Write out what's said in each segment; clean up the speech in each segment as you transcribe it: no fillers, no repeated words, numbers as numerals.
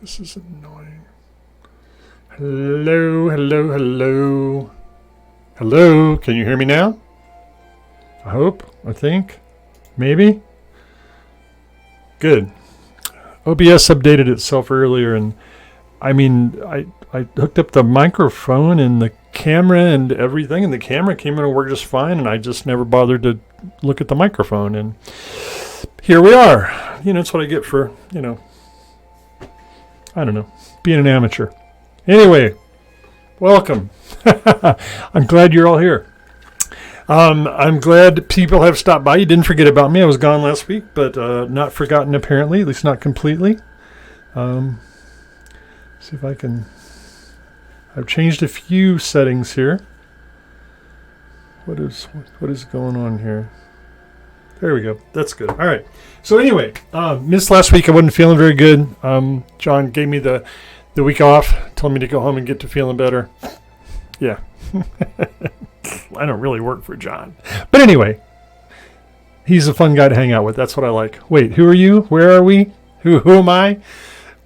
This is annoying. Hello, hello, hello. Hello, can you hear me now? I hope, I think, maybe. Good. OBS updated itself earlier, and I mean, I hooked up the microphone and the camera and everything, and the camera came in and worked just fine, and I just never bothered to look at the microphone, and here we are. You know, that's what I get for, I don't know, being an amateur. Anyway, welcome. I'm glad you're all here. I'm glad people have stopped by. You didn't forget about me. I was gone last week, but not forgotten apparently, at least not completely. See if I can... I've changed a few settings here. What is going on here? There we go. That's good. All right. So anyway, missed last week. I wasn't feeling very good. John gave me the week off, told me to go home and get to feeling better. Yeah. I don't really work for John. But anyway, he's a fun guy to hang out with. That's what I like. Wait, who are you? Where are we? Who am I?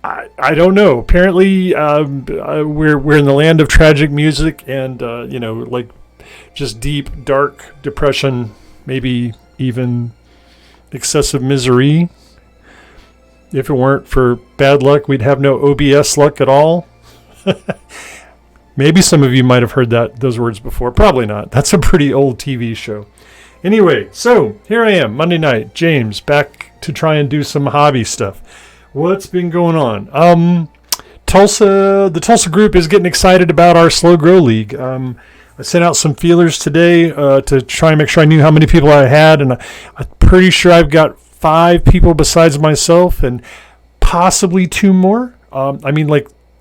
I don't know. Apparently, we're in the land of tragic music and, like just deep, dark depression, maybe even excessive misery. If it weren't for bad luck, we'd have no OBS luck at all. Maybe some of you might have heard those words before. Probably not. That's a pretty old TV show. Anyway, so here I am, Monday night. James, back to try and do some hobby stuff. What's been going on? The Tulsa group is getting excited about our Slow Grow League. I sent out some feelers today to try and make sure I knew how many people I had, and I'm pretty sure I've got 5 people besides myself, and possibly 2 more.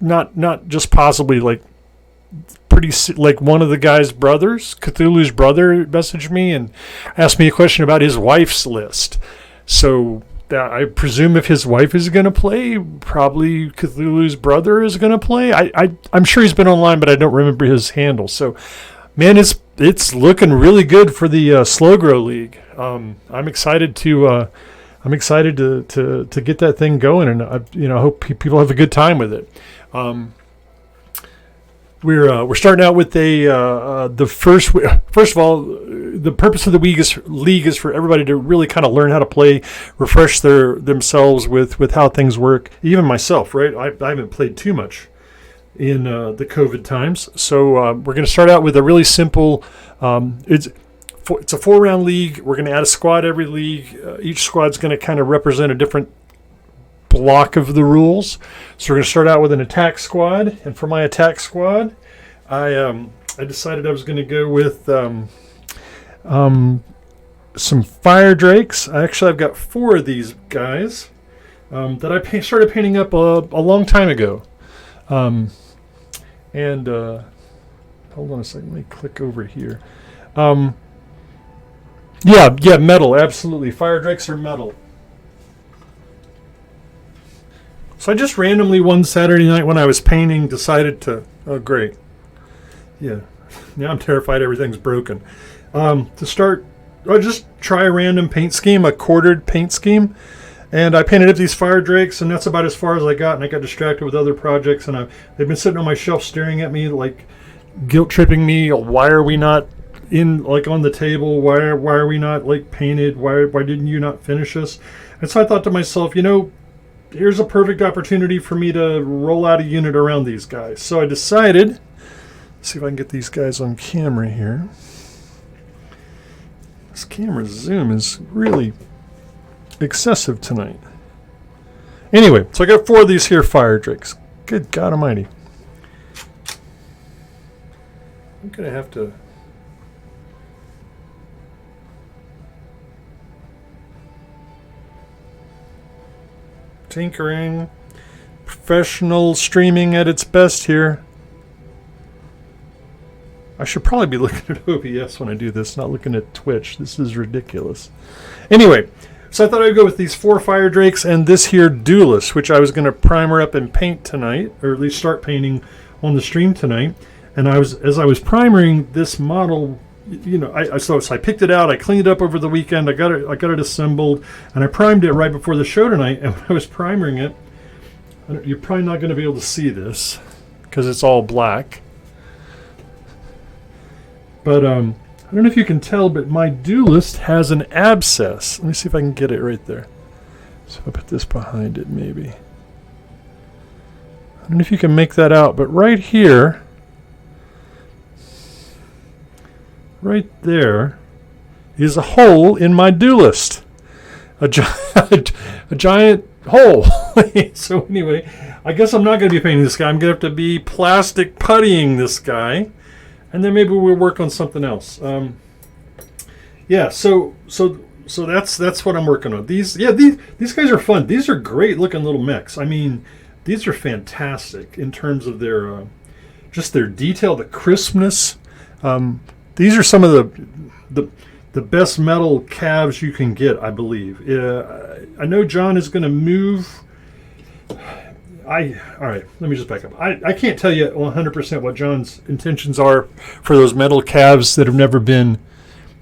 Not just possibly, like one of the guy's brothers, Cthulhu's brother, messaged me and asked me a question about his wife's list. So I presume if his wife is going to play, probably Cthulhu's brother is going to play. I'm sure he's been online, but I don't remember his handle. So, man, it's looking really good for the Slow Grow League. I'm excited to get that thing going, and I hope people have a good time with it. We're starting out with first of all, the purpose of the league is for everybody to really kind of learn how to play, refresh themselves with how things work. Even myself, right? I haven't played too much in the COVID times, so we're going to start out with a really simple. It's a 4-round league. We're going to add a squad every league. Each squad's going to kind of represent a different block of the rules. So we're going to start out with an attack squad, and for my attack squad, I decided I was going to go with some fire drakes. I've got 4 of these guys that I started painting up a long time ago. Hold on a second. Let me click over here. Yeah, metal, absolutely. Fire drakes are metal. So I just randomly one Saturday night when I was painting decided to... Oh, great. Yeah. Now I'm terrified everything's broken. To start, I just try a random paint scheme, a quartered paint scheme. And I painted up these fire drakes, and that's about as far as I got. And I got distracted with other projects, and they've been sitting on my shelf staring at me, like guilt-tripping me. Why are we not on the table? Why are we not, painted? Why didn't you not finish us? And so I thought to myself, here's a perfect opportunity for me to roll out a unit around these guys. So I decided, let's see if I can get these guys on camera here. This camera zoom is really excessive tonight. Anyway, so I got 4 of these here fire drakes. Good God Almighty. I'm going to have to... Tinkering, professional streaming at its best here. I should probably be looking at OBS when I do this, not looking at Twitch. This is ridiculous. Anyway, so I thought I'd go with these 4 fire drakes and this here duelist, which I was going to primer up and paint tonight, or at least start painting on the stream tonight. And as I was primering this model, I picked it out, I cleaned it up over the weekend, I got it assembled, and I primed it right before the show tonight. And when I was primering it, You're probably not going to be able to see this because it's all black. But I don't know if you can tell, but my Duelist has an abscess. Let me see if I can get it right there. So I'll put this behind it maybe. I don't know if you can make that out, but right here, right there, is a hole in my Duelist. A giant hole. So anyway, I guess I'm not going to be painting this guy. I'm going to have to be plastic puttying this guy. And then maybe we'll work on something else. Yeah, so that's what I'm working on. These guys are fun. These are great looking little mechs. I mean, these are fantastic in terms of their just their detail, the crispness. These are some of the best metal calves you can get, I believe. I know John is going to move. All right, let me just back up. I can't tell you 100% what John's intentions are for those metal calves that have never been.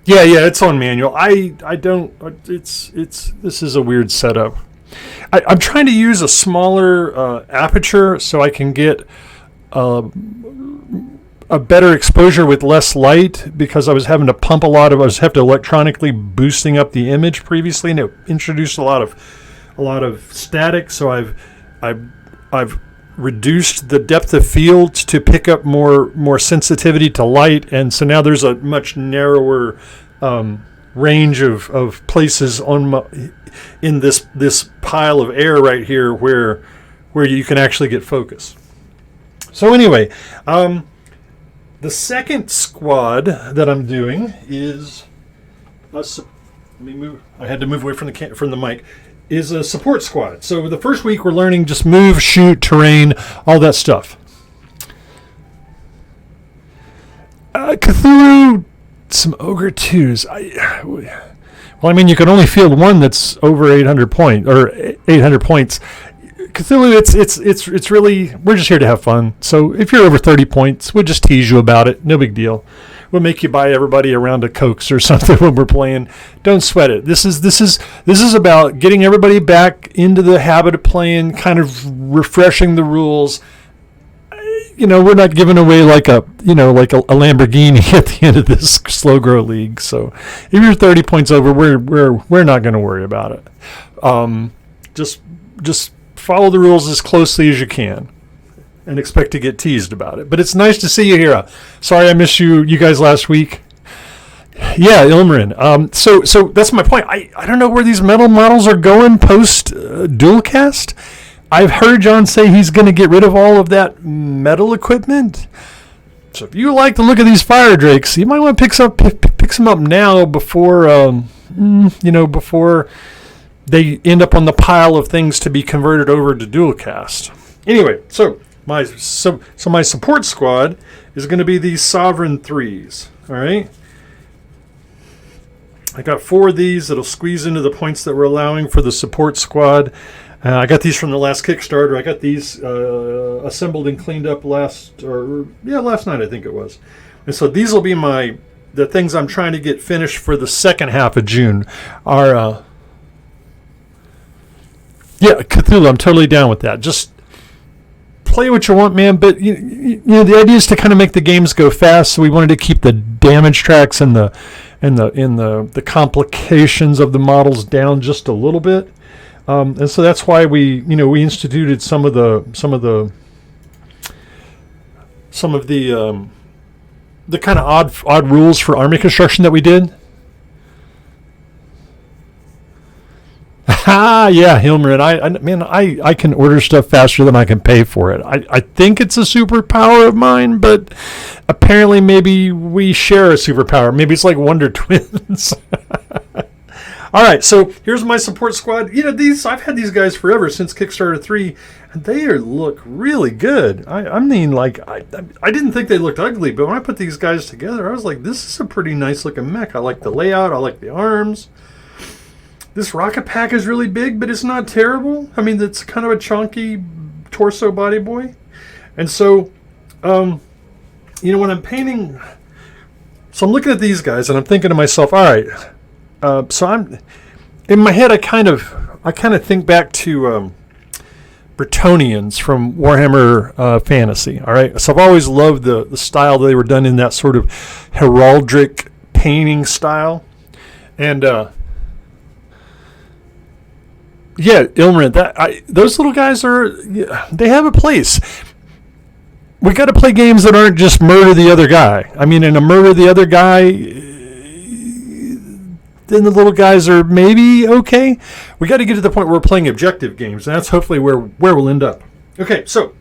Yeah, it's on manual. I don't. This is a weird setup. I'm trying to use a smaller aperture so I can get a better exposure with less light, because I was having to pump I was having to electronically boosting up the image previously, and it introduced a lot of static. So I've reduced the depth of field to pick up more sensitivity to light, and so now there's a much narrower range of places in this pile of air right here where you can actually get focus. So anyway, the second squad that I'm doing is let me move. I had to move away from the mic. Is a support squad. So the first week we're learning just move, shoot, terrain, all that stuff. Cthulhu, some Ogre 2s. Well, I mean, you can only field one that's over 800 points. Cthulhu, it's really, we're just here to have fun. So if you're over 30 points, we'll just tease you about it. No big deal. We'll make you buy everybody a round of Cokes or something when we're playing. Don't sweat it. This is about getting everybody back into the habit of playing, kind of refreshing the rules. We're not giving away like a Lamborghini at the end of this slow grow league. So if you're 30 points over, we're not going to worry about it. Just follow the rules as closely as you can, and expect to get teased about it. But it's nice to see you here. Sorry I missed you guys last week. Yeah, Ilmarin. So that's my point. I don't know where these metal models are going post Duelcast. I've heard John say he's going to get rid of all of that metal equipment. So if you like the look of these Fire Drakes, you might want to pick some up now before before they end up on the pile of things to be converted over to Duelcast. Anyway, so my support squad is going to be these Sovereign 3s. All right. I got 4 of these that'll squeeze into the points that we're allowing for the support squad. I got these from the last Kickstarter. I got these assembled and cleaned up last night, I think it was. And so these will be the things I'm trying to get finished for the second half of June. Cthulhu, I'm totally down with that. Just play what you want, man. But the idea is to kind of make the games go fast. So we wanted to keep the damage tracks and the complications of the models down just a little bit. And so that's why we instituted some of the kind of odd rules for army construction that we did. Yeah, Hilmer, I can order stuff faster than I can pay for it. I think it's a superpower of mine, but apparently maybe we share a superpower. Maybe it's like Wonder Twins. All right, so here's my support squad. I've had these guys forever, since Kickstarter 3, and they look really good. I didn't think they looked ugly, but when I put these guys together, I was like, this is a pretty nice looking mech. I like the layout. I like the arms. This rocket pack is really big, but it's not terrible. I mean, it's kind of a chunky torso body boy. And so, when I'm painting, so I'm looking at these guys and I'm thinking to myself, all right, so I'm in my head. I kind of think back to Bretonnians from Warhammer Fantasy. All right, so I've always loved the style they were done in, that sort of heraldic painting style, and yeah, Ilmarant. Those little guys they have a place. We got to play games that aren't just murder the other guy. I mean, in a murder the other guy, then the little guys are maybe okay. We got to get to the point where we're playing objective games, and that's hopefully where we'll end up. Okay, so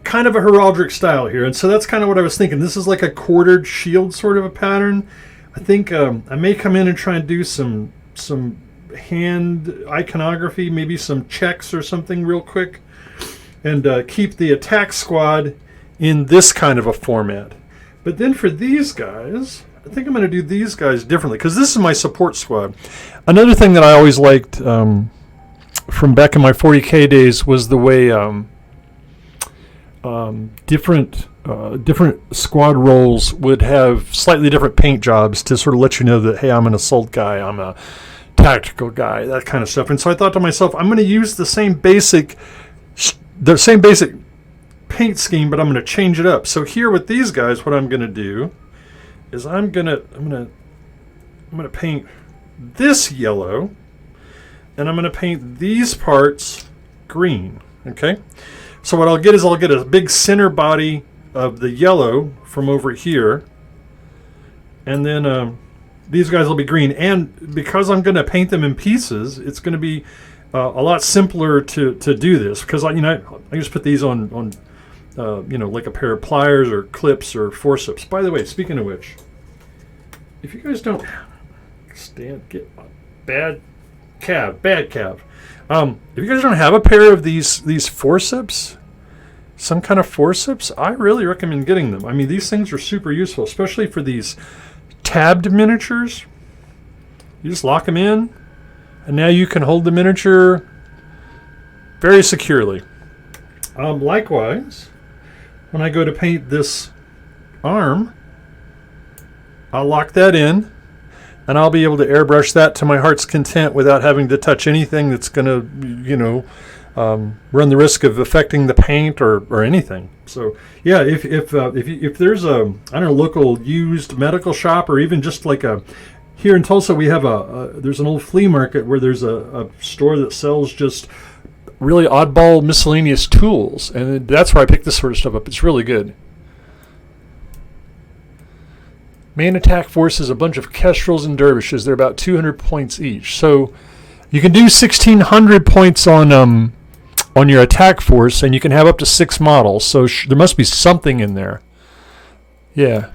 kind of a heraldic style here, and so that's kind of what I was thinking. This is like a quartered shield sort of a pattern. I think I may come in and try and do some hand iconography, maybe some checks or something real quick, and keep the attack squad in this kind of a format. But then for these guys, I think I'm going to do these guys differently, because this is my support squad. Another thing that I always liked from back in my 40K days was the way different squad roles would have slightly different paint jobs to sort of let you know that, hey, I'm an assault guy, I'm a tactical guy, that kind of stuff. And so I thought to myself, I'm going to use the same basic paint scheme, but I'm going to change it up. So here with these guys, what I'm going to do is I'm going to paint this yellow, and I'm going to paint these parts green. Okay, so what I'll get is a big center body of the yellow from over here, and then these guys will be green. And because I'm going to paint them in pieces, it's going to be a lot simpler to do this, because I just put these on like a pair of pliers or clips or forceps. By the way, speaking of which, if you guys don't bad Cav. If you guys don't have a pair of these forceps, some kind of forceps, I really recommend getting them. I mean, these things are super useful, especially for these tabbed miniatures. You just lock them in, and now you can hold the miniature very securely. Likewise, when I go to paint this arm, I'll lock that in, and I'll be able to airbrush that to my heart's content without having to touch anything that's going to, run the risk of affecting the paint or anything. So yeah, if there's a local used medical shop, or even just like here in Tulsa we have there's an old flea market where there's a store that sells just really oddball miscellaneous tools, and that's where I pick this sort of stuff up. It's really good. Main attack force is a bunch of kestrels and dervishes. They're about 200 points each. So you can do 1,600 points on your attack force, and you can have up to 6 models. So there must be something in there. Yeah.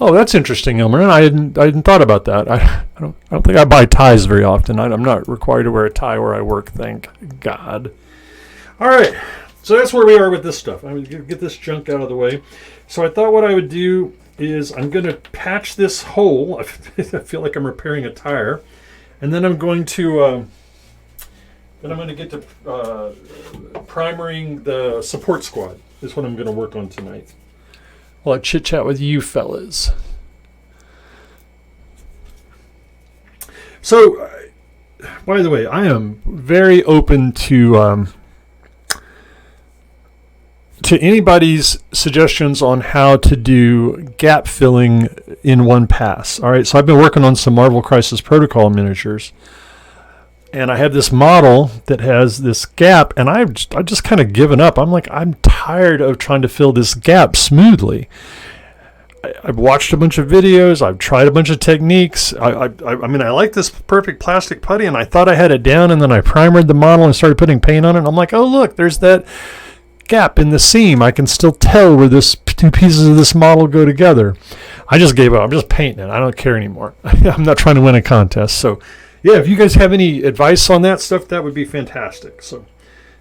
Oh, that's interesting, Ilmarant. I hadn't thought about that. I don't think I buy ties very often. I'm not required to wear a tie where I work, thank God. All right. So that's where we are with this stuff. I'm going to get this junk out of the way. So I thought what I would do is I'm going to patch this hole. I feel like I'm repairing a tire. And then I'm going to get to primering the support squad. Is what I'm going to work on tonight. Well, I chit chat with you fellas. So, by the way, I am very open to anybody's suggestions on how to do gap filling in one pass. All right, so I've been working on some Marvel Crisis Protocol miniatures, and I have this model that has this gap, and I've just kind of given up. I'm like, I'm tired of trying to fill this gap smoothly. I've watched a bunch of videos. I've tried a bunch of techniques. I mean, I like this perfect plastic putty, and I thought I had it down, and then I primered the model and started putting paint on it, and I'm like, oh, look, there's that gap in the seam. I can still tell where this two pieces of this model go together. I just gave up. I'm just painting it. I don't care anymore. I'm not trying to win a contest. So yeah, if you guys have any advice on that stuff, that would be fantastic. So I'm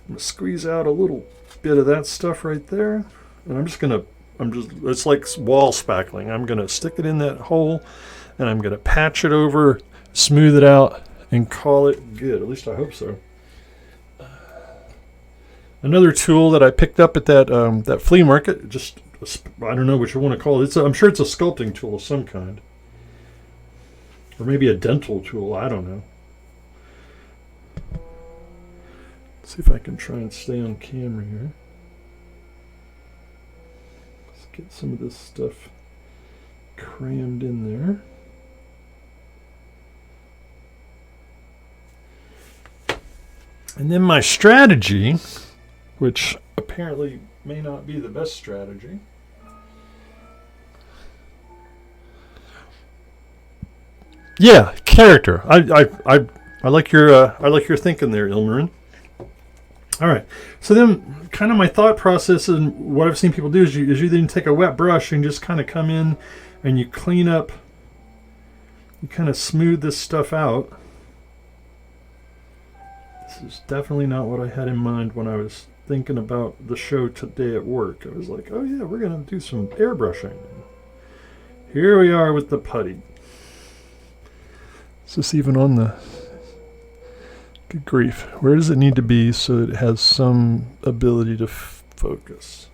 gonna squeeze out a little bit of that stuff right there, and it's like wall spackling. I'm gonna stick it in that hole, and I'm gonna patch it over, smooth it out, and call it good. At least I hope so. Another tool that I picked up at that flea market, just I don't know what you want to call it. I'm sure it's a sculpting tool of some kind, or maybe a dental tool. I don't know. See if I can try and stay on camera here. Let's get some of this stuff crammed in there. And then my strategy, which apparently may not be the best strategy. Yeah, character. I like your thinking there, Ilmarin. All right. So then, kind of my thought process and what I've seen people do is you then take a wet brush and just kind of come in and you clean up. You kind of smooth this stuff out. This is definitely not what I had in mind when I was thinking about the show today at work. I was like, oh yeah, we're gonna do some airbrushing. Here we are with the putty. Is this even on the... Good grief. Where does it need to be so it has some ability to focus?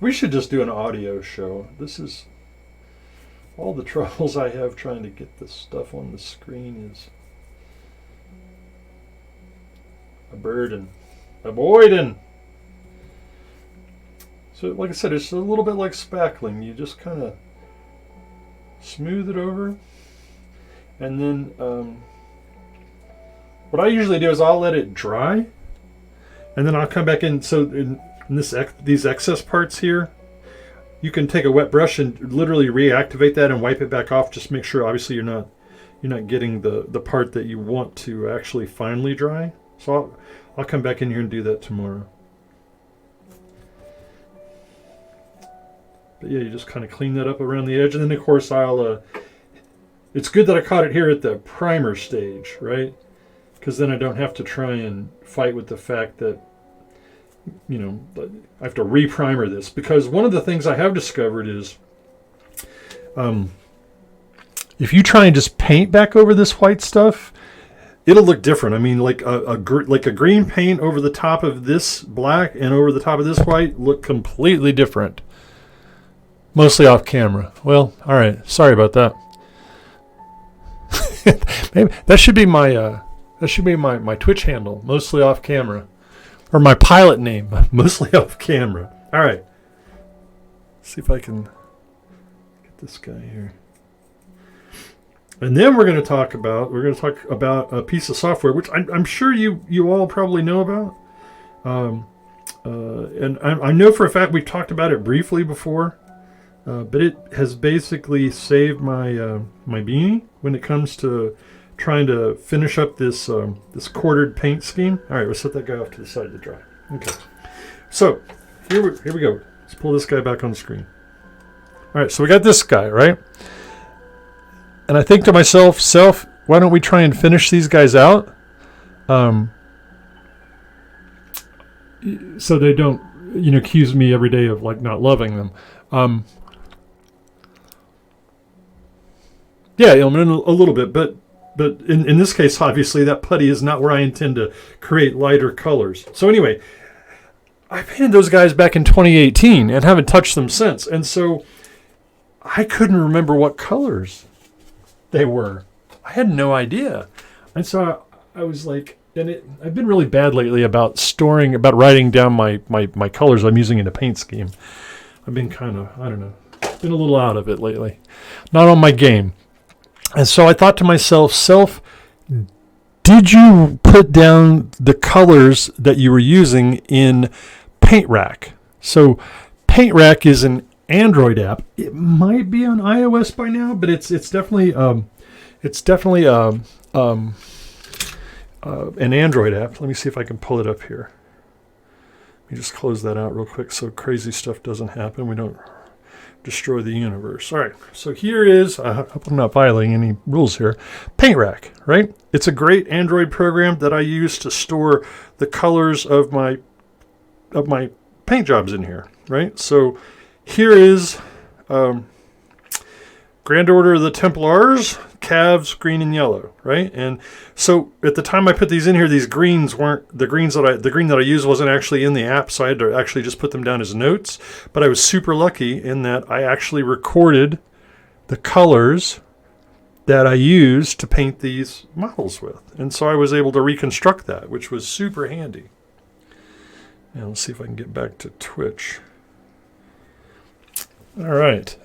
We should just do an audio show. This is... all the troubles I have trying to get this stuff on the screen is a burden. A burden! So like I said, it's a little bit like spackling. You just kind of smooth it over. And then what I usually do is I'll let it dry, and then I'll come back in. So in these excess parts here, you can take a wet brush and literally reactivate that and wipe it back off. Just make sure, obviously, you're not getting the part that you want to actually finally dry. So I'll come back in here and do that tomorrow. But yeah, you just kind of clean that up around the edge, and then of course it's good that I caught it here at the primer stage, right? Because then I don't have to try and fight with the fact that, you know, I have to re-primer this. Because one of the things I have discovered is, if you try and just paint back over this white stuff, it'll look different. I mean, like a green paint over the top of this black and over the top of this white look completely different. Mostly off camera. Well, all right. Sorry about that. Maybe that should be my Twitch handle, mostly off camera, or my pilot name, mostly off camera. All right, let's see if I can get this guy here, and then we're going to talk about a piece of software which I'm sure you all probably know about, and I know for a fact we've talked about it briefly before. But it has basically saved my my beanie when it comes to trying to finish up this this quartered paint scheme. All right, we'll set that guy off to the side to dry. Okay, so here we go. Let's pull this guy back on the screen. All right, so we got this guy, right? And I think to myself, why don't we try and finish these guys out, so they don't, you know, accuse me every day of like not loving them. Yeah, a little bit, but in this case, obviously, that putty is not where I intend to create lighter colors. So anyway, I painted those guys back in 2018 and haven't touched them since. And so I couldn't remember what colors they were. I had no idea. And so I was like, I've been really bad lately about writing down my colors I'm using in a paint scheme. I've been kind of, I don't know, been a little out of it lately. Not on my game. And so I thought to myself, did you put down the colors that you were using in Paint Rack? So Paint Rack is an Android app. It might be on iOS by now, but it's definitely an Android app. Let me see if I can pull it up here. Let me just close that out real quick so crazy stuff doesn't happen. We don't destroy the universe. All right, so here is, I hope I'm not violating any rules here, Paint Rack, right? It's a great Android program that I use to store the colors of my paint jobs in here, right? So here is Grand Order of the Templars, Cavs, green and yellow, right? And so at the time I put these in here, these greens weren't the green that I used wasn't actually in the app, so I had to actually just put them down as notes. But I was super lucky in that I actually recorded the colors that I used to paint these models with. And so I was able to reconstruct that, which was super handy. Now let's see if I can get back to Twitch. All right.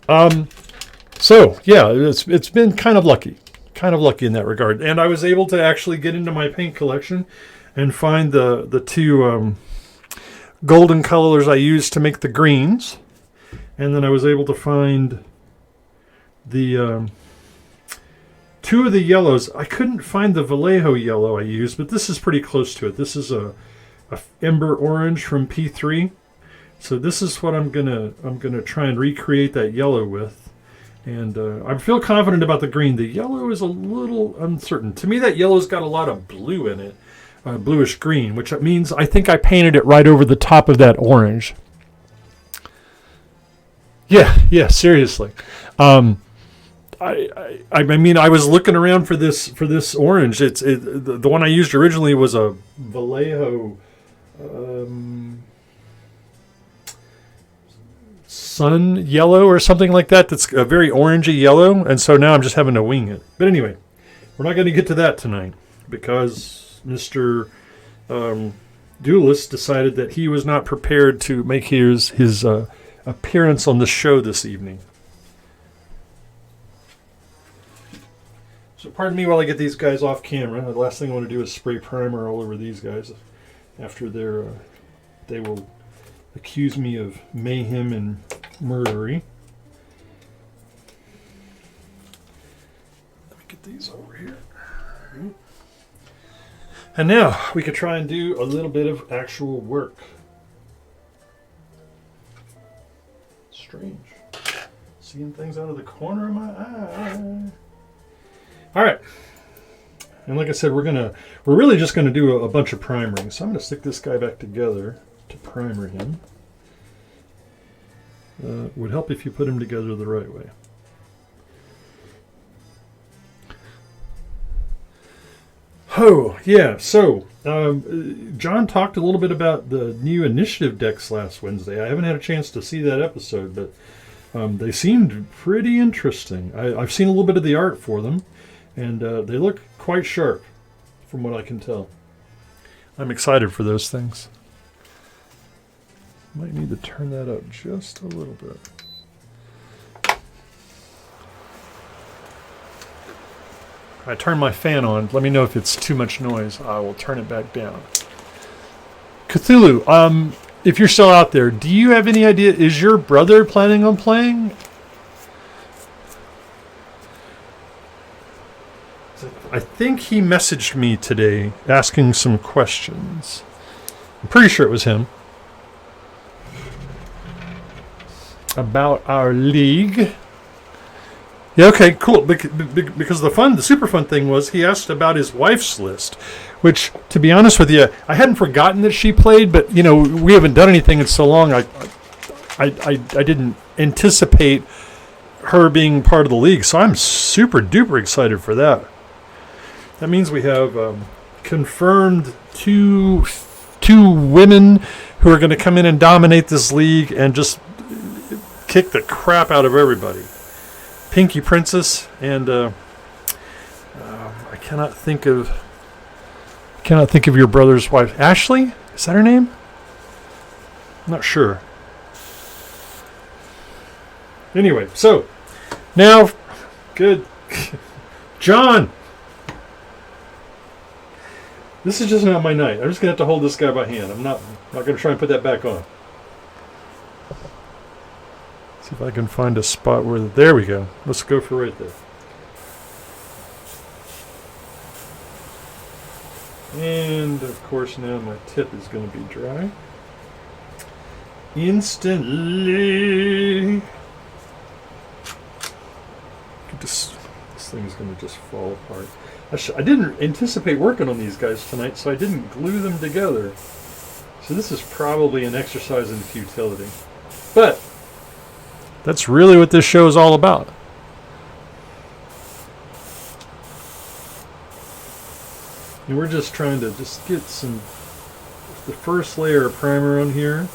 So yeah, it's been kind of lucky in that regard. And I was able to actually get into my paint collection and find the two golden colors I used to make the greens. And then I was able to find the two of the yellows. I couldn't find the Vallejo yellow I used, but this is pretty close to it. This is a Ember Orange from P3. So this is what I'm gonna try and recreate that yellow with. And I feel confident about the green. The yellow is a little uncertain. To me, that yellow's got a lot of blue in it, bluish green, which means I think I painted it right over the top of that orange. Yeah, seriously. I mean, I was looking around for this orange. The one I used originally was a Vallejo sun yellow or something like that. That's a very orangey yellow, and so now I'm just having to wing it. But anyway, we're not going to get to that tonight because Mr. Duelist decided that he was not prepared to make his appearance on the show this evening. So pardon me while I get these guys off camera. The last thing I want to do is spray primer all over these guys after they will accuse me of mayhem and murdery. Let me get these over here. And now we could try and do a little bit of actual work. Strange. Seeing things out of the corner of my eye. All right. And like I said, we're really just gonna do a bunch of primering. So I'm gonna stick this guy back together to primer him. Would help if you put him together the right way. Oh, yeah. So, John talked a little bit about the new initiative decks last Wednesday. I haven't had a chance to see that episode, but they seemed pretty interesting. I've seen a little bit of the art for them, and they look quite sharp, from what I can tell. I'm excited for those things. Might need to turn that up just a little bit. I turn my fan on. Let me know if it's too much noise. I will turn it back down. Cthulhu, if you're still out there, do you have any idea? Is your brother planning on playing? I think he messaged me today asking some questions. I'm pretty sure it was him. About our league. Yeah, okay, cool. Because the super fun thing was he asked about his wife's list, which, to be honest with you, I hadn't forgotten that she played, but, you know, we haven't done anything in so long. I didn't anticipate her being part of the league, so I'm super duper excited for that. That means we have confirmed two women who are going to come in and dominate this league and just kick the crap out of everybody. Pinky Princess and I cannot think of your brother's wife. Ashley? Is that her name? I'm not sure. Anyway, so now, good. John! This is just not my night. I'm just going to have to hold this guy by hand. I'm not going to try and put that back on. See if I can find a spot where... There we go. Let's go for right there. And, of course, now my tip is going to be dry. Instantly. This thing is going to just fall apart. I didn't anticipate working on these guys tonight, so I didn't glue them together. So this is probably an exercise in futility. But that's really what this show is all about. And we're just trying to just get the first layer of primer on here,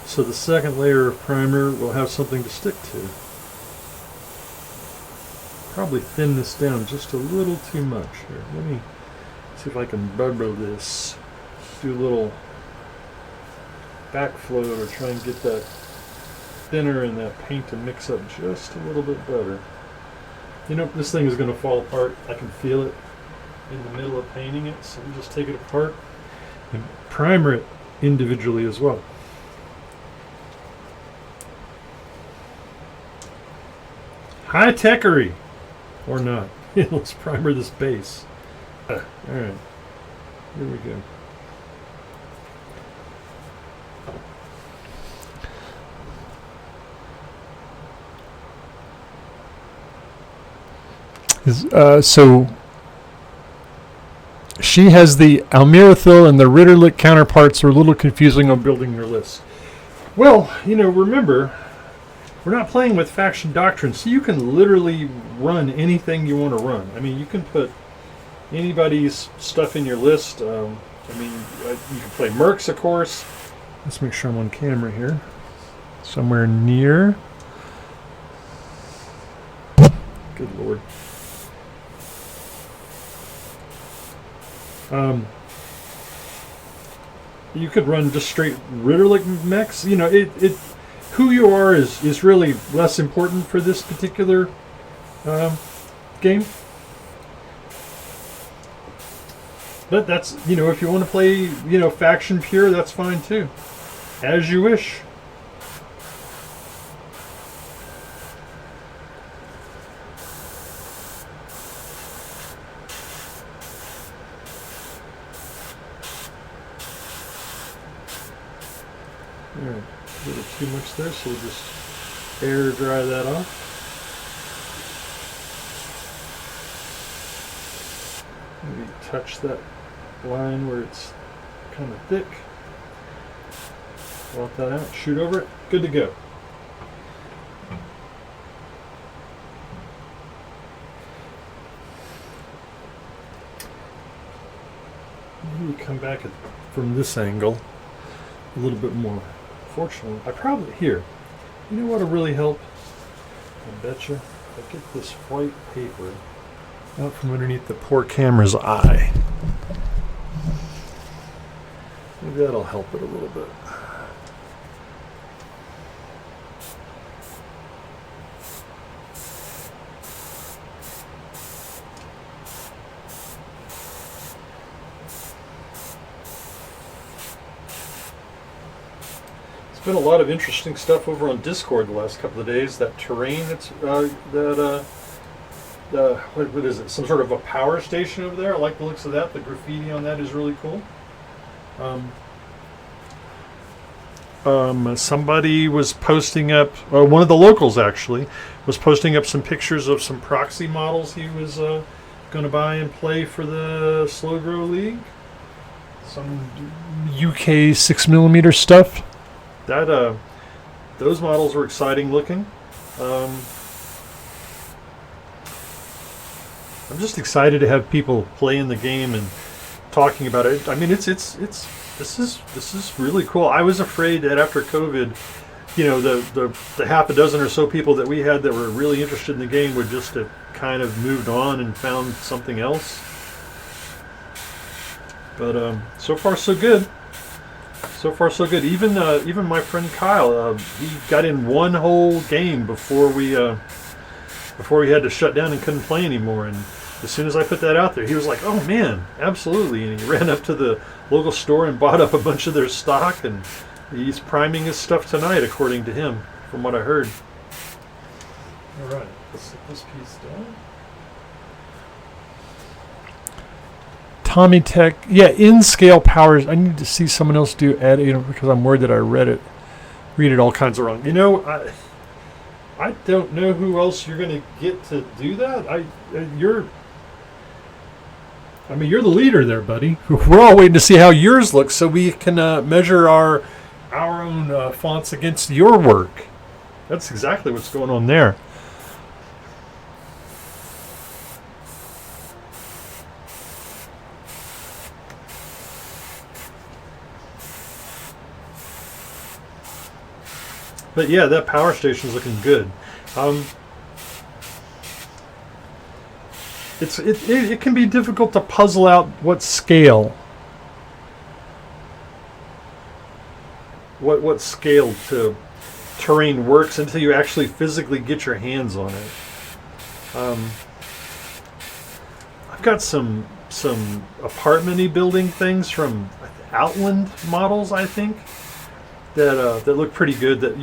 so the second layer of primer will have something to stick to. probably thin this down just a little too much here. Let me see if I can bubble this. Do a little backflow to try and get that thinner and that paint to mix up just a little bit better. You know, this thing is going to fall apart. I can feel it in the middle of painting it, so we just take it apart and primer it individually as well. High techery, or not. Let's primer this base. All right, here we go. So she has the Almirathil and the Ritterlich counterparts are a little confusing on building your list. Well, you know, remember, we're not playing with faction doctrine, so you can literally run anything you want to run. I mean, you can put anybody's stuff in your list. I mean, you can play Mercs, of course. Let's make sure I'm on camera here. Somewhere near. Good Lord. You could run just straight Ritterlich mechs. You know, who you are is really less important for this particular game. But that's, you know, if you want to play, you know, faction pure, that's fine too. As you wish. Alright, a little too much there, so we'll just air dry that off. Maybe touch that line where it's kind of thick. Blot that out, shoot over it, good to go. Maybe come back from this angle a little bit more. Fortunately, I probably, here, you know what will really help? I betcha. If I get this white paper Out from underneath the poor camera's eye. maybe that'll help it a little bit. Been a lot of interesting stuff over on Discord the last couple of days. That terrain that's what is it? Some sort of a power station over there. I like the looks of that. The graffiti on that is really cool. Somebody was posting up, one of the locals actually, was posting up some pictures of some Proxy models he was going to buy and play for the Slow Grow League. Some UK 6mm stuff. that those models were exciting looking. I'm just excited to have people playing the game and talking about it. I mean, this is really cool. I was afraid that after COVID, you know, the half a dozen or so people that we had that were really interested in the game would just have kind of moved on and found something else. But so far so good. So far so good. Even my friend Kyle, he got in one whole game before we had to shut down and couldn't play anymore. And as soon as I put that out there, he was like, "Oh man, absolutely!" And he ran up to the local store and bought up a bunch of their stock. And he's priming his stuff tonight, according to him, from what I heard. All right, let's set this piece down. Tommy Tech, yeah, in scale powers. I need to see someone else do add, you know, because I'm worried that I read it all kinds of wrong. You know, I don't know who else you're going to get to do that. You're the leader there, buddy. We're all waiting to see how yours looks so we can measure our own fonts against your work. That's exactly what's going on there. But yeah, that power station's looking good. it can be difficult to puzzle out what scale. What scale to terrain works until you actually physically get your hands on it. I've got some apartment-y building things from Outland models, I think, that look pretty good. That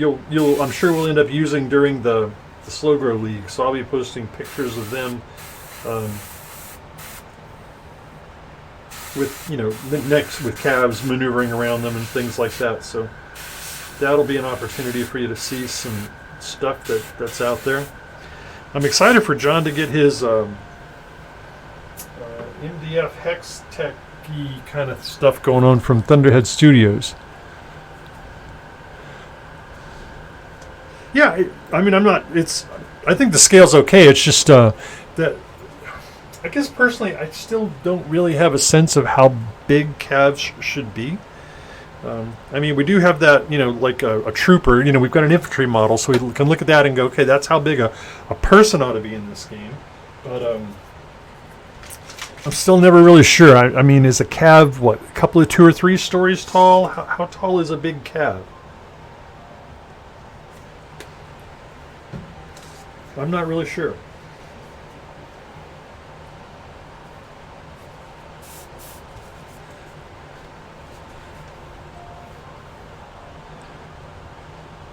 I'm sure we'll end up using during the Slow Grow League. So I'll be posting pictures of them with next with calves maneuvering around them and things like that. So that'll be an opportunity for you to see some stuff that's out there. I'm excited for John to get his MDF Hex Tech-y kind of stuff going on from Thunderhead Studios. Yeah, I mean, I think the scale's okay. It's just that I guess personally, I still don't really have a sense of how big calves should be. I mean, we do have that, like a trooper. We've got an infantry model, so we can look at that and go, okay, that's how big a person ought to be in this game. But I'm still never really sure. I mean, is a calf, a couple of 2 or 3 stories tall? How tall is a big calf? I'm not really sure.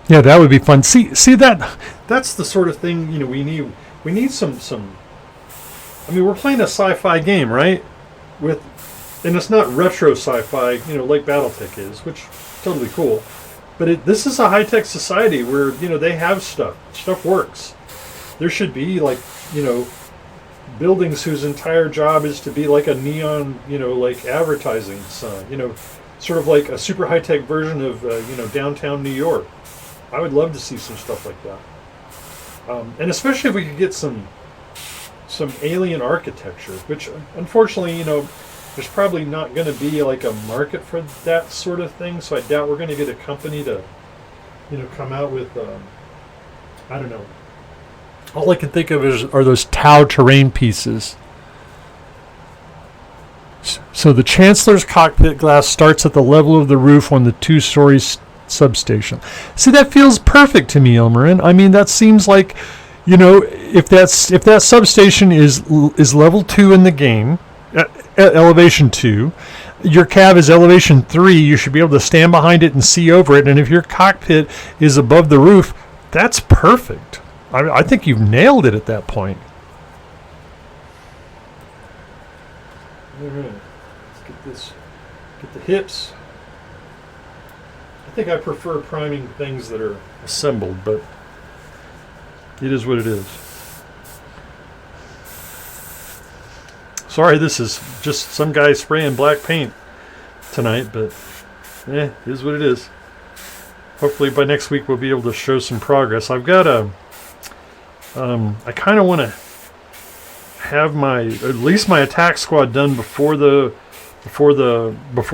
Yeah, that would be fun. See that's the sort of thing we need. We need some. I mean, we're playing a sci-fi game, right? And it's not retro sci-fi, like BattleTech is, which is totally cool. But this is a high-tech society where they have stuff. Stuff works. There should be buildings whose entire job is to be like a neon, like advertising sign. Sort of like a super high-tech version of downtown New York. I would love to see some stuff like that, and especially if we could get some alien architecture. Which, unfortunately, there's probably not going to be like a market for that sort of thing. So I doubt we're going to get a company to, come out with. I don't know. All I can think of are those Tau terrain pieces. So the Chancellor's cockpit glass starts at the level of the roof on the 2-story substation. See, that feels perfect to me, Ilmarin. I mean, that seems like, if that substation is level 2 in the game, elevation 2, your cab is elevation 3, you should be able to stand behind it and see over it. And if your cockpit is above the roof, that's perfect. I think you've nailed it at that point. All right, let's get the hips. I think I prefer priming things that are assembled, but it is what it is. Sorry, this is just some guy spraying black paint tonight, but it is what it is. Hopefully by next week we'll be able to show some progress. I've got I kind of want to have at least my attack squad done before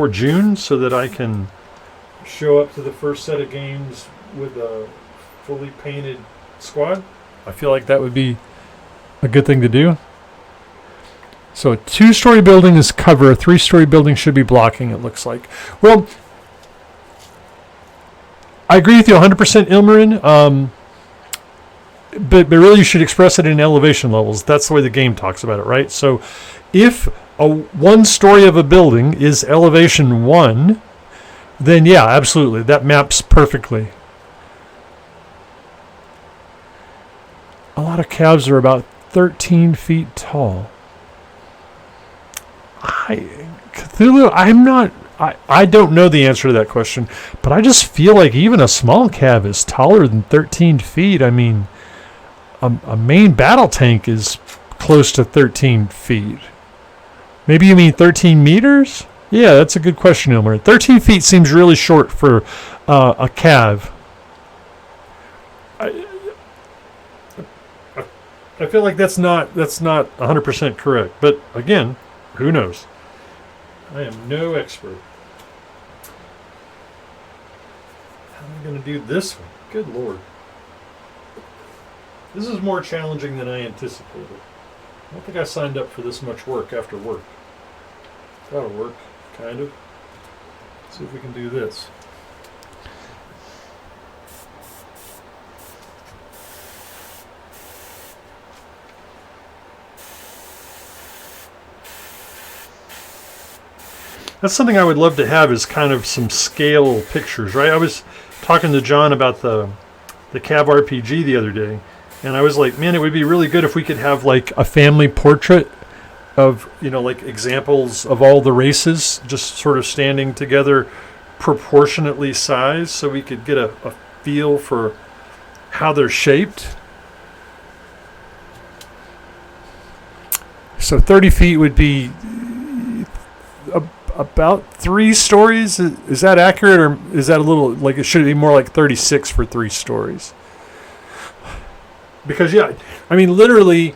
June, so that I can show up to the first set of games with a fully painted squad. I feel like that would be a good thing to do. So a 2-story building is cover, a 3-story building should be blocking, it looks like. Well, I agree with you 100%, Ilmarin. But really you should express it in elevation levels. That's the way the game talks about it, right? So if a 1 story of a building is elevation 1, then yeah, absolutely, that maps perfectly. A lot of calves are about 13 feet tall. Cthulhu, I don't know the answer to that question, but I just feel like even a small calf is taller than 13 feet. I mean, a main battle tank is close to 13 feet. Maybe you mean 13 meters? Yeah, that's a good question, Elmer. 13 feet seems really short for a calf. I feel like that's not 100% correct. But again, who knows? I am no expert. How am I going to do this one? Good Lord. This is more challenging than I anticipated. I don't think I signed up for this much work after work. That'll work, kind of. Let's see if we can do this. That's something I would love to have, is kind of some scale pictures, right? I was talking to John about the Cav RPG the other day, and I was like, man, it would be really good if we could have like a family portrait of, like examples of all the races just sort of standing together proportionately sized, so we could get a feel for how they're shaped. So 30 feet would be about 3 stories. Is that accurate, or is that a little, like, it should be more like 36 for 3 stories? Because yeah, I mean, literally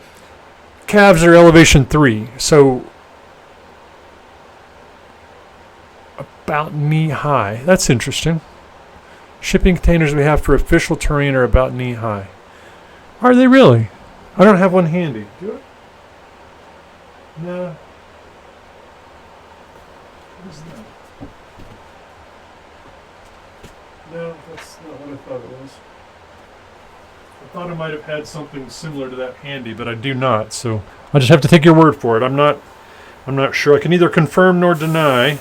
calves are elevation 3, so about knee high. That's interesting. Shipping containers we have for official terrain are about knee high. Are they really? I don't have one handy. Do I? No. What is that? No, that's not what I thought it was. I thought I might have had something similar to that handy, but I do not. So I just have to take your word for it. I'm not sure. I can neither confirm nor deny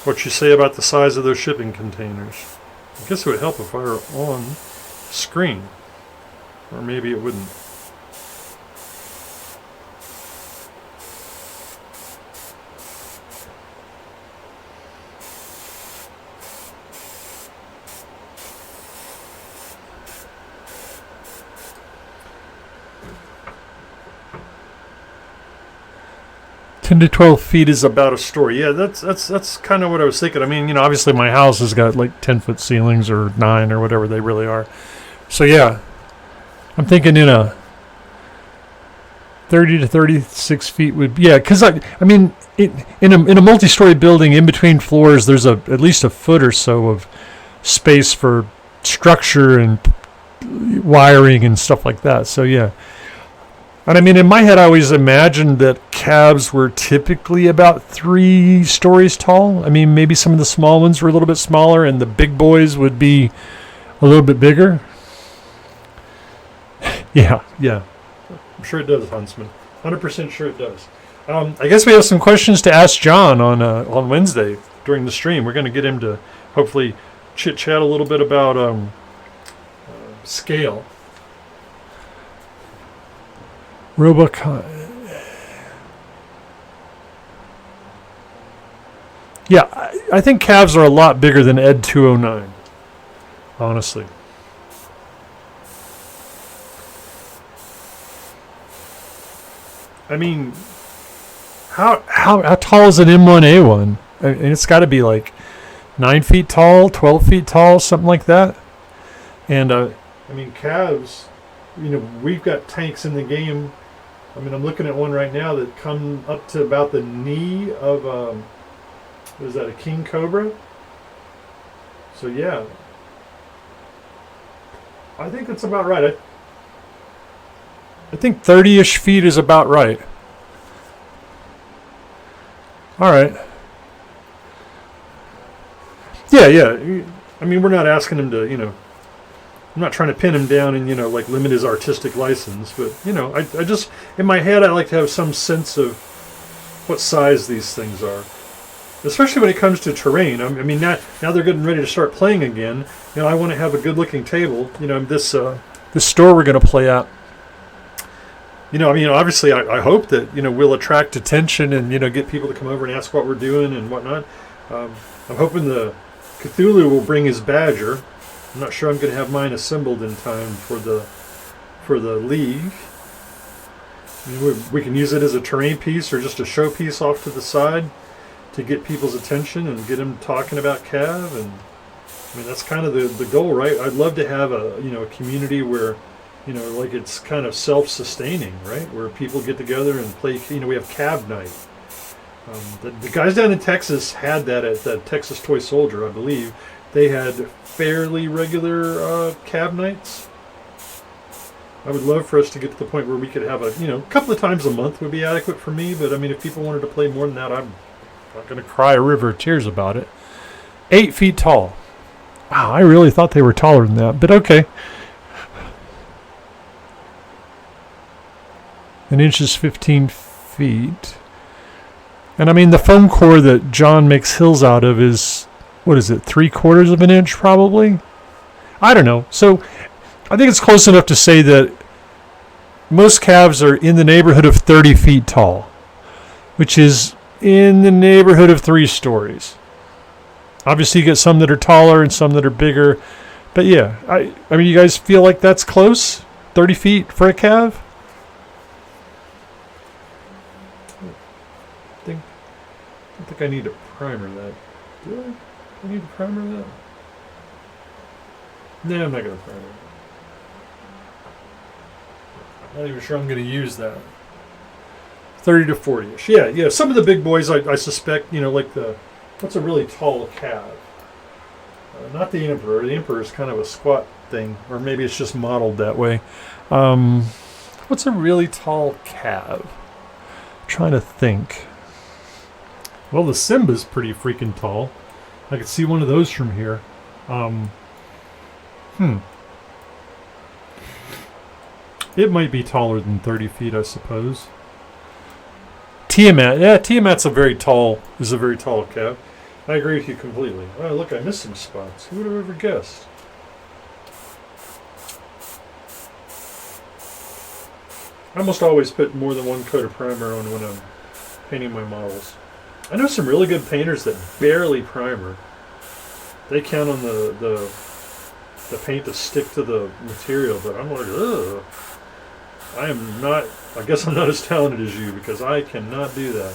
what you say about the size of those shipping containers. I guess it would help if I were on screen, or maybe it wouldn't. To 12 feet is about a story. Yeah, that's kind of what I was thinking. I mean, obviously my house has got like 10-foot ceilings, or 9, or whatever they really are. So yeah, I'm thinking in a 30 to 36 feet would, yeah, because I mean, in a multi-story building, in between floors, there's at least a foot or so of space for structure and wiring and stuff like that. So yeah. And I mean, in my head, I always imagined that cabs were typically about 3 stories tall. I mean, maybe some of the small ones were a little bit smaller, and the big boys would be a little bit bigger. Yeah. I'm sure it does, Huntsman. 100% sure it does. I guess we have some questions to ask John on Wednesday during the stream. We're going to get him to hopefully chit-chat a little bit about scale. Robocon. Yeah, I think calves are a lot bigger than Ed 209. Honestly. I mean, how tall is an M1A1? And it's got to be like 9 feet tall, 12 feet tall, something like that. And I mean, calves. We've got tanks in the game. I mean, I'm looking at one right now that come up to about the knee of, what is that, a King Cobra? So yeah, I think that's about right. I think 30-ish feet is about right. All right. Yeah. I mean, we're not asking him to, I'm not trying to pin him down and, like limit his artistic license, but, I just, in my head, I like to have some sense of what size these things are. Especially when it comes to terrain. I mean, now they're getting ready to start playing again. I want to have a good-looking table. This store we're going to play at. I mean, obviously, I hope that, we'll attract attention and, get people to come over and ask what we're doing and whatnot. I'm hoping the Cthulhu will bring his badger. I'm not sure I'm going to have mine assembled in time for the league. I mean, we can use it as a terrain piece or just a show piece off to the side to get people's attention and get them talking about Cav. And I mean, that's kind of the goal, right? I'd love to have a community where, like it's kind of self-sustaining, right? Where people get together and play. We have Cav night. The guys down in Texas had that at the Texas Toy Soldier, I believe. They had fairly regular Cav nights. I would love for us to get to the point where we could have a couple of times a month would be adequate for me. But I mean, if people wanted to play more than that, I'm not going to cry a river of tears about it. 8 feet tall. Wow, I really thought they were taller than that, but okay. 1 inch is 15 feet. And I mean, the foam core that John makes hills out of is, what is it, 3/4 of an inch probably? I don't know. So I think it's close enough to say that most calves are in the neighborhood of 30 feet tall, which is in the neighborhood of 3 stories. Obviously, you get some that are taller and some that are bigger. But yeah, I mean, you guys feel like that's close? 30 feet for a calf? I don't think I need to primer that. Do I? Do I need to primer that? No, I'm not going to primer it. Not even sure I'm going to use that. 30 to 40-ish. Yeah. Some of the big boys, I suspect, like what's a really tall calf? Not the Emperor. The Emperor is kind of a squat thing, or maybe it's just modeled that way. What's a really tall calf? I'm trying to think. Well, the Simba's pretty freaking tall. I could see one of those from here. It might be taller than 30 feet, I suppose. Tiamat. Yeah, Tiamat's a very tall calf. I agree with you completely. Oh, look, I missed some spots. Who would have ever guessed? I almost always put more than one coat of primer on when I'm painting my models. I know some really good painters that barely primer. They count on the paint to stick to the material, but I'm like, ugh. I guess I'm not as talented as you, because I cannot do that.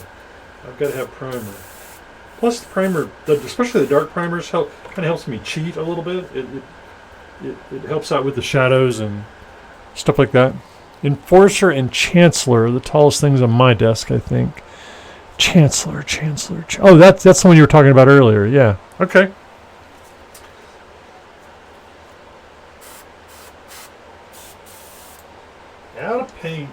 I've got to have primer. Plus the primer, especially the dark primers, kind of helps me cheat a little bit. It helps out with the shadows and stuff like that. Enforcer and Chancellor are the tallest things on my desk, I think. Chancellor. Oh, that's the one you were talking about earlier. Yeah. Okay. Out of paint.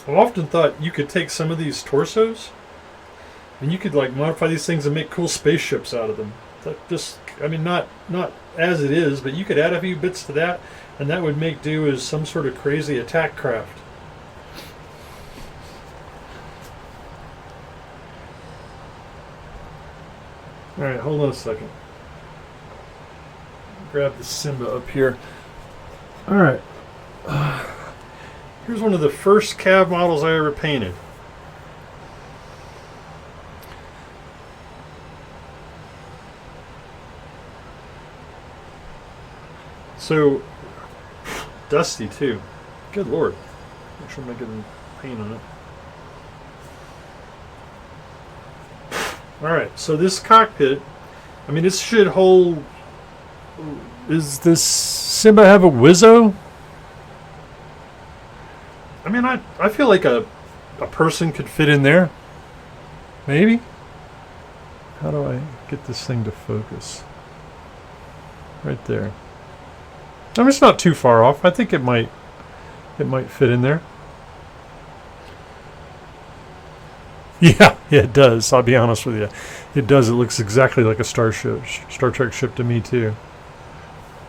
I've often thought you could take some of these torsos and you could modify these things and make cool spaceships out of them. Not as it is, but you could add a few bits to that, and that would make do as some sort of crazy attack craft. All right, hold on a second. Grab the Simba up here. All right. Here's one of the first cab models I ever painted. So, dusty too. Good Lord. Make sure I'm not getting paint on it. Alright, so this cockpit, it should hold... Does this Simba have a Wizzo? I feel like a person could fit in there. Maybe? How do I get this thing to focus? Right there. It's not too far off. I think it might fit in there. Yeah, it does. I'll be honest with you. It does. It looks exactly like a Star Trek ship to me too.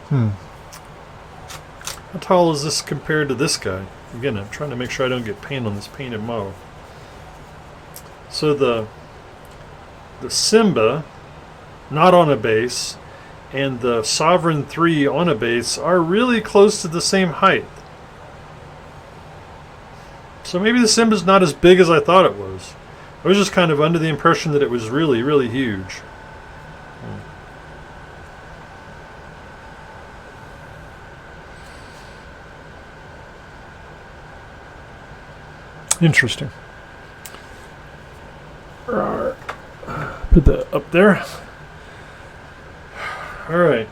How tall is this compared to this guy? Again, I'm trying to make sure I don't get paint on this painted model. So the Simba, not on a base, and the Sovereign 3 on a base are really close to the same height. So maybe the Simba's not as big as I thought it was. I was just kind of under the impression that it was really, really huge. Interesting. Put that up there. All right.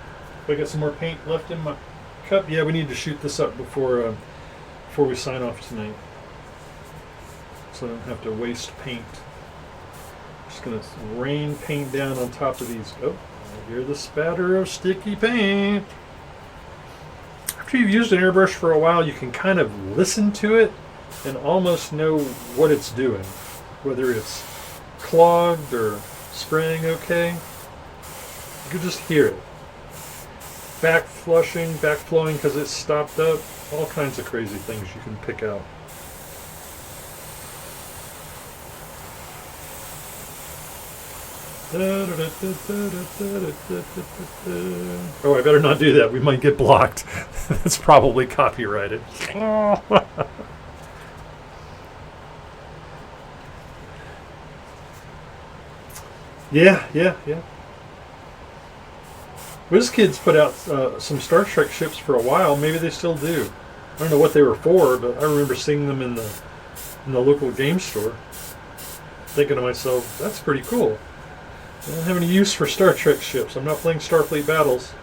I got some more paint left in my cup. Yeah, we need to shoot this up before we sign off tonight, so I don't have to waste paint. Just gonna rain paint down on top of these. Oh, I hear the spatter of sticky paint. After you've used an airbrush for a while, you can kind of listen to it and almost know what it's doing, whether it's clogged or spraying okay. You can just hear it. Back flushing, back flowing because it's stopped up. All kinds of crazy things you can pick out. Oh, I better not do that. We might get blocked. That's probably copyrighted. Yeah. WizKids put out some Star Trek ships for a while. Maybe they still do. I don't know what they were for, but I remember seeing them in the local game store. Thinking to myself, that's pretty cool. I don't have any use for Star Trek ships. I'm not playing Starfleet Battles.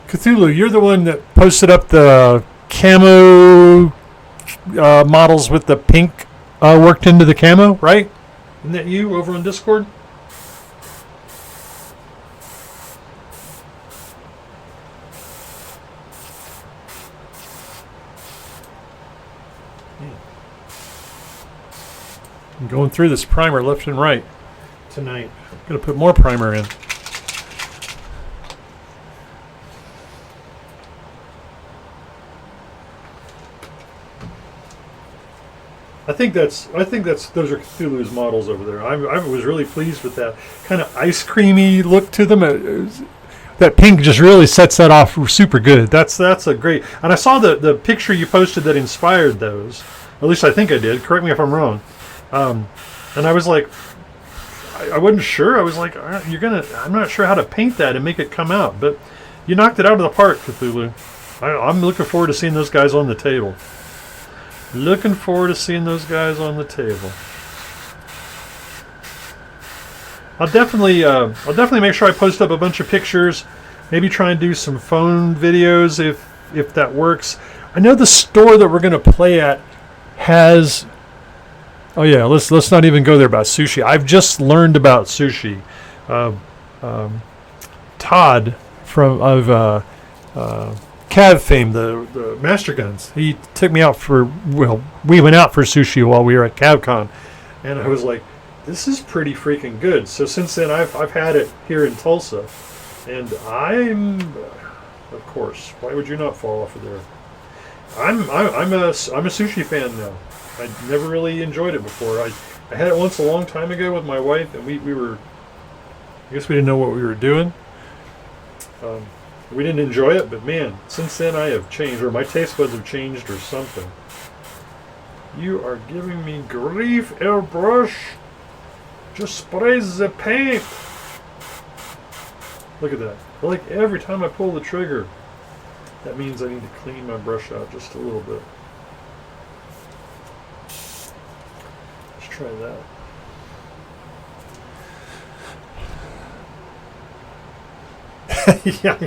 Cthulhu, you're the one that posted up the camo models with the pink worked into the camo, right? Isn't that you over on Discord? I'm going through this primer left and right Tonight. I'm going to put more primer in. I think that's those are Cthulhu's models over there. I was really pleased with that kind of ice Creamy look to them. That pink just really sets that off super good. That's a great. And I saw the picture you posted that inspired those. At least I think I did. Correct me if I'm wrong. And I was like, I wasn't sure. I was like, I'm not sure how to paint that and make it come out. But you knocked it out of the park, Cthulhu. I'm looking forward to seeing those guys on the table. Looking forward to seeing those guys on the table. I'll definitely make sure I post up a bunch of pictures. Maybe try and do some phone videos if that works. I know the store that we're going to play at has. Oh yeah, let's not even go there about sushi. I've just learned about sushi. Todd of Cav fame, the Master Guns. He took me out we went out for sushi while we were at CavCon, and I was like, this is pretty freaking good. So since then, I've had it here in Tulsa, and I'm, of course, why would you not fall off of there? I'm a sushi fan now. I never really enjoyed it before. I had it once a long time ago with my wife, and we were, I guess we didn't know what we were doing. We didn't enjoy it, but man, since then I have changed, or my taste buds have changed, or something. You are giving me grief, airbrush. Just spray the paint. Look at that. Like every time I pull the trigger, that means I need to clean my brush out just a little bit. Let's try that. Yeah,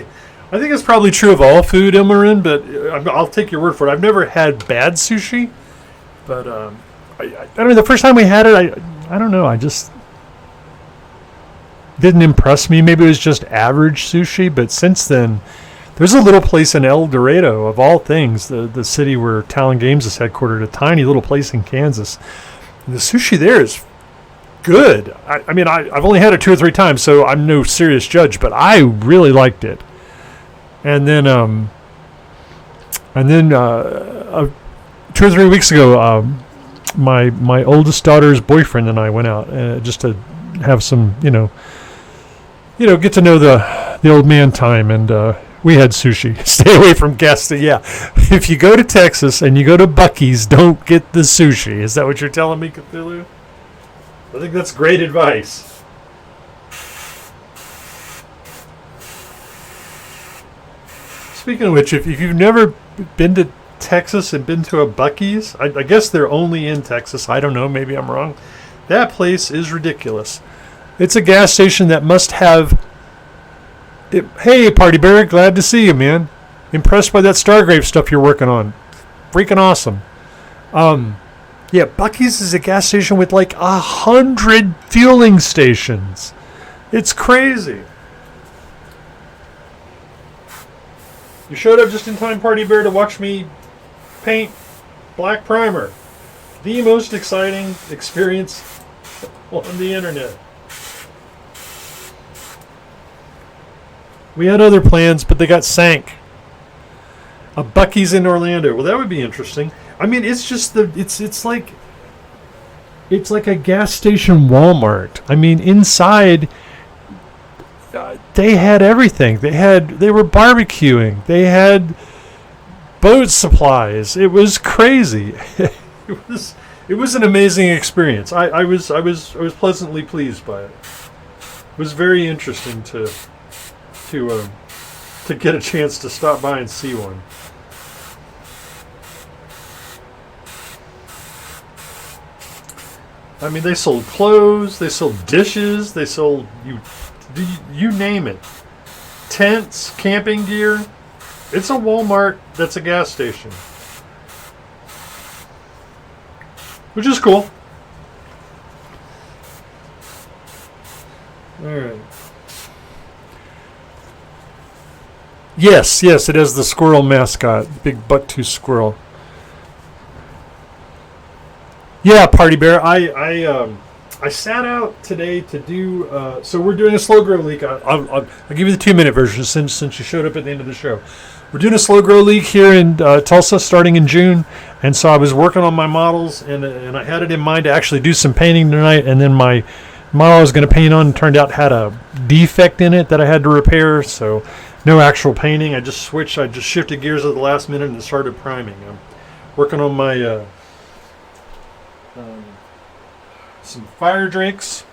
I think it's probably true of all food, Ilmarin, but I'll take your word for it. I've never had bad sushi, but I don't know. The first time we had it, I don't know. I just didn't impress me. Maybe it was just average sushi, but since then, there's a little place in El Dorado, of all things, the city where Talon Games is headquartered, a tiny little place in Kansas. And the sushi there is good. I mean, I've only had it 2 or 3 times, so I'm no serious judge, but I really liked it. And then 2 or 3 weeks ago, my oldest daughter's boyfriend and I went out just to have some, get to know the old man time, and we had sushi. Stay away from gas. Yeah, if you go to Texas and you go to Buc-ee's, don't get the sushi. Is that what you're telling me, Cthulhu? I think that's great advice. Speaking of which, if you've never been to Texas and been to a Buc-ee's, I guess they're only in Texas. I don't know. Maybe I'm wrong. That place is ridiculous. It's a gas station that must have... Hey, Party Bear, glad to see you, man. Impressed by that Stargrave stuff you're working on. Freaking awesome. Yeah, Buc-ee's is a gas station with like 100 fueling stations. It's crazy. You showed up just in time, Party Bear, to watch me paint black primer. The most exciting experience on the internet. We had other plans, but they got sank. A Buc-ee's in Orlando. Well, that would be interesting. I mean, it's just it's like a gas station Walmart. I mean, inside they had everything. They were barbecuing. They had boat supplies. It was crazy. It was an amazing experience. I was pleasantly pleased by it. It was very interesting to get a chance to stop by and see one. I mean, they sold clothes, they sold dishes, they sold you name it. Tents, camping gear. It's a Walmart that's a gas station. Which is cool. Alright. Yes, it is the squirrel mascot. Big buck-tooth squirrel. Yeah, Party Bear. I sat out today to do. So we're doing a slow grow leak. I'll give you the 2-minute version since you showed up at the end of the show. We're doing a slow grow leak here in Tulsa starting in June, and so I was working on my models, and I had it in mind to actually do some painting tonight. And then my model I was going to paint on turned out had a defect in it that I had to repair. So no actual painting. I just shifted gears at the last minute and started priming. I'm working on my. Some fire drakes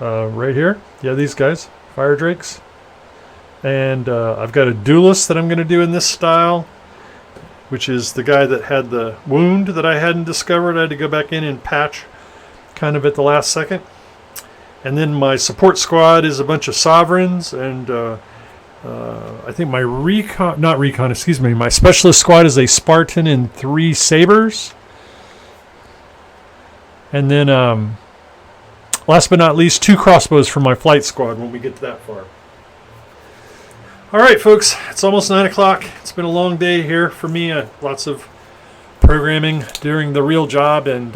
right here. Yeah, these guys, fire drakes. And I've got a duelist that I'm going to do in this style, which is the guy that had the wound that I hadn't discovered. I had to go back in and patch kind of at the last second. And then my support squad is a bunch of sovereigns, and I think my my specialist squad is a Spartan and 3 sabers. And then, last but not least, 2 crossbows for my flight squad when we get to that far. All right, folks, it's almost 9 o'clock. It's been a long day here for me. Lots of programming during the real job, and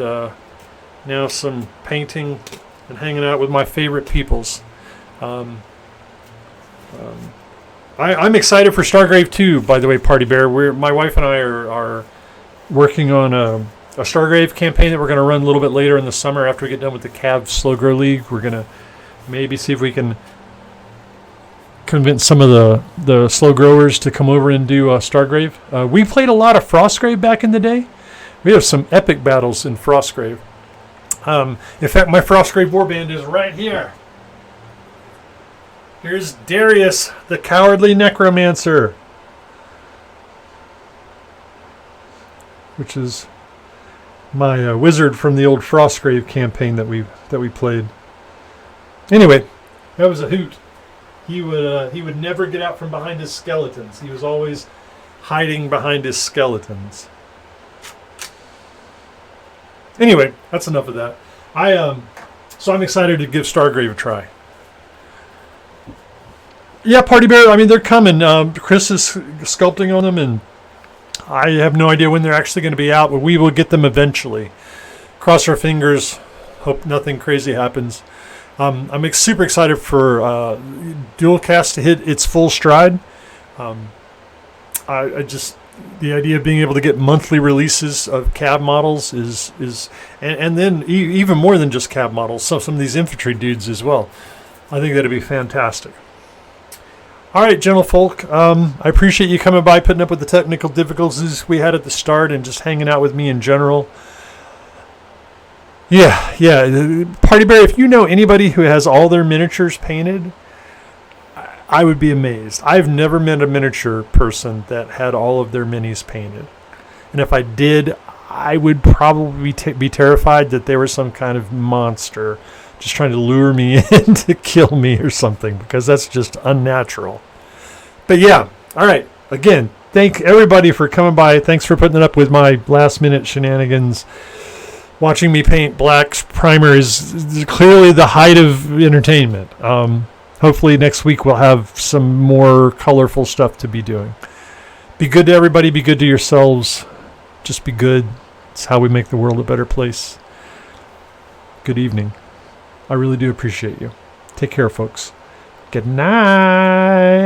now some painting and hanging out with my favorite peoples. I'm excited for Stargrave 2, by the way, Party Bear. My wife and I are working on a Stargrave campaign that we're going to run a little bit later in the summer after we get done with the Cav Slow Grow League. We're going to maybe see if we can convince some of the slow growers to come over and do Stargrave. We played a lot of Frostgrave back in the day. We have some epic battles in Frostgrave. In fact, my Frostgrave warband is right here. Here's Darius, the Cowardly Necromancer, which is my wizard from the old Frostgrave campaign that we played. Anyway, that was a hoot. He would never get out from behind his skeletons. He was always hiding behind his skeletons. Anyway, that's enough of that. So I'm excited to give Stargrave a try. Yeah, Party Bear. I mean, they're coming. Chris is sculpting on them, and I have no idea when they're actually going to be out, but we will get them eventually. Cross our fingers. Hope nothing crazy happens. I'm super excited for Dualcast to hit its full stride. the idea of being able to get monthly releases of cab models is and then even more than just cab models, some of these infantry dudes as well. I think that'd be fantastic. All right, gentlefolk, I appreciate you coming by, putting up with the technical difficulties we had at the start, and just hanging out with me in general. Yeah, Party Bear, if you know anybody who has all their miniatures painted, I would be amazed. I've never met a miniature person that had all of their minis painted. And if I did, I would probably be terrified that they were some kind of monster just trying to lure me in to kill me or something, because that's just unnatural. But yeah, all right. Again, thank everybody for coming by. Thanks for putting up with my last-minute shenanigans. Watching me paint black primer is clearly the height of entertainment. Hopefully next week we'll have some more colorful stuff to be doing. Be good to everybody. Be good to yourselves. Just be good. It's how we make the world a better place. Good evening. I really do appreciate you. Take care, folks. Good night.